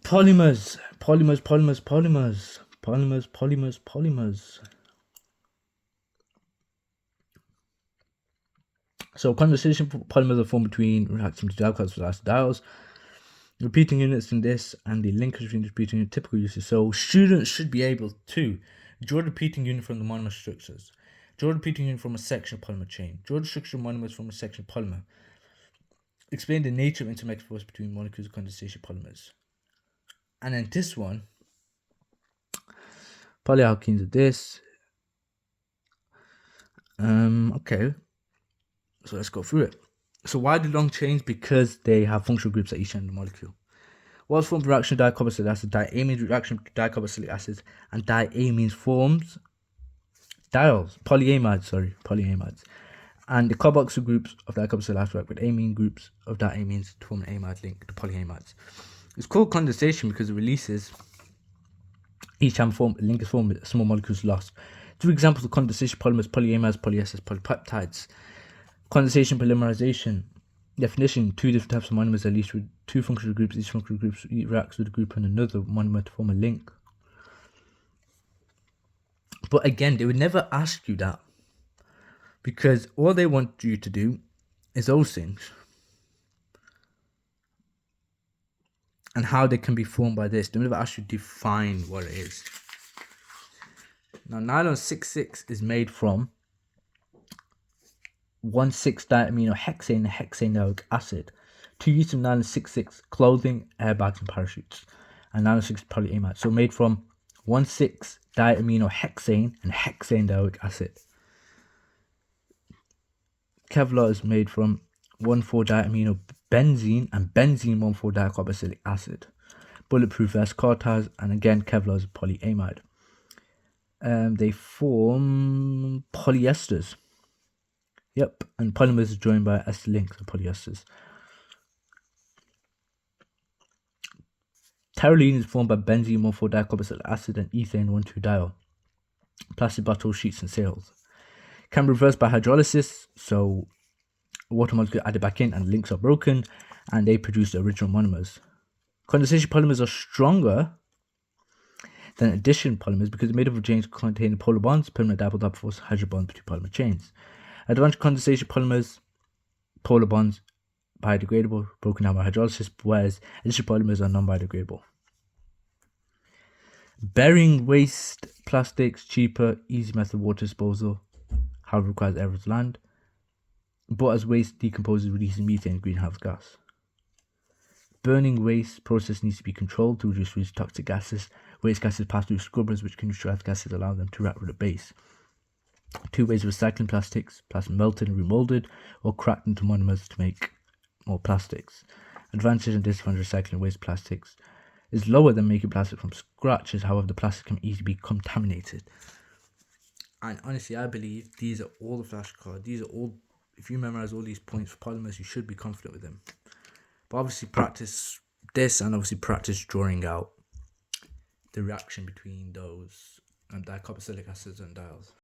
Polymers, polymers, polymers, polymers, polymers, polymers, polymers. So condensation polymers are formed between reacting to dioxide with diols. Repeating units in this and the linkage between the repeating unit typical uses. So students should be able to draw the repeating unit from the monomer structures, draw the repeating unit from a section of polymer chain, draw the structure of monomers from a section of polymer, explain the nature of intermix force between molecules of condensation polymers. And then this one, polyalkenes are this. Okay, so let's go through it. So why the long chains? Because they have functional groups at each end of the molecule. What's formed reaction of dicarboxylic acid? Diamines reaction to dicarboxylic acids, and diamines forms diols, polyamides. And the carboxyl groups of dicarboxylic acid work with amine groups of diamines to form an amide link to polyamides. It's called condensation because it releases each time a link is formed with small molecules lost. Two examples of condensation polymers: polyamides, polyesters, polypeptides. Condensation polymerization. Definition: two different types of monomers, at least with two functional groups. Each functional group reacts with a group and another monomer to form a link. But again, they would never ask you that because all they want you to do is those things and how they can be formed by this. They never ask you to define what it is. Now, nylon 6,6 is made from 1,6-diaminohexane and hexanoic acid. Two use of nylon 6,6 clothing, airbags, and parachutes. And nylon 6 polyamide. So made from 1,6-diaminohexane and hexanoic acid. Kevlar is made from 1,4-diaminobenzene and benzene 1,4-dicarboxylic acid. Bulletproof vest, car tires, and again Kevlar is a polyamide. They form polyesters. Yep, and polymers are joined by ester links of polyesters. Terylene is formed by benzene 1,4-dicarboxylic acid and ethane 1,2-diol. Plastic bottles, sheets, and sails. Can be reversed by hydrolysis, so water molecules added back in and links are broken, and they produce the original monomers. Condensation polymers are stronger than addition polymers because they're made up of chains containing polar bonds, permanent dipole force, hydrogen bonds between polymer chains. Advantage condensation polymers: polar bonds biodegradable, broken down by hydrolysis, whereas addition polymers are non-biodegradable. Burying waste plastics: cheaper, easy method of water disposal, however requires areas of land, but as waste decomposes, releasing methane and greenhouse gas. Burning waste process needs to be controlled to reduce toxic gases. Waste gases pass through scrubbers, which can neutralize gases, allow them to react with a base. Two ways of recycling plastics: plastic melted and remolded, or cracked into monomers to make more plastics. Advantage and disadvantage of recycling waste plastics is lower than making plastic from scratch, however the plastic can easily be contaminated. And honestly, I believe these are all the flashcards. These are all, if you memorize all these points for polymers, you should be confident with them. But obviously practice this and obviously practice drawing out the reaction between those dicarboxylic acids and diols.